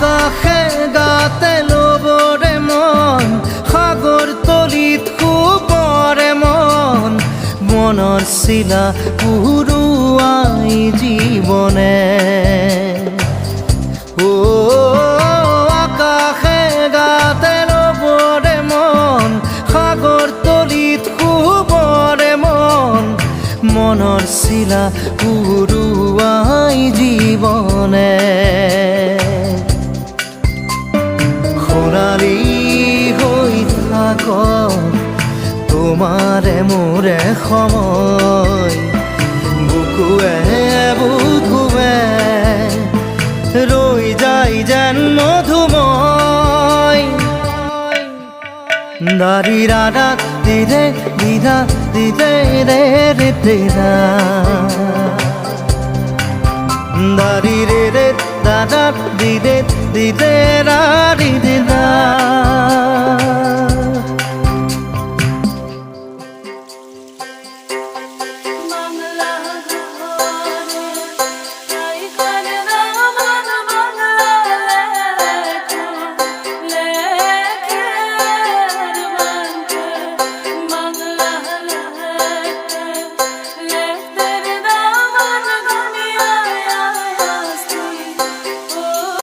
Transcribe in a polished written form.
আকাশে গাতে ল'বৰে মন সাগৰ তলিত শুবৰে মন মনৰ চিলা উৰুৱাই জীৱনে আকাশে গাতে ল'বৰে মন সাগৰ তলিত শুবৰে মন মনৰ চিলা উৰুৱাই জীৱনে খৰালি হৈ থাক তোমাৰে মোৰে সময় বুকুৱে বুকুৱে ৰৈ যায় যেন মধুময় দাৰি ৰাধা দিদে দিদা দিদে ৰে ৰে দিদা দাৰি ৰে ৰে দাদা দিদে দিদে ৰা দিদা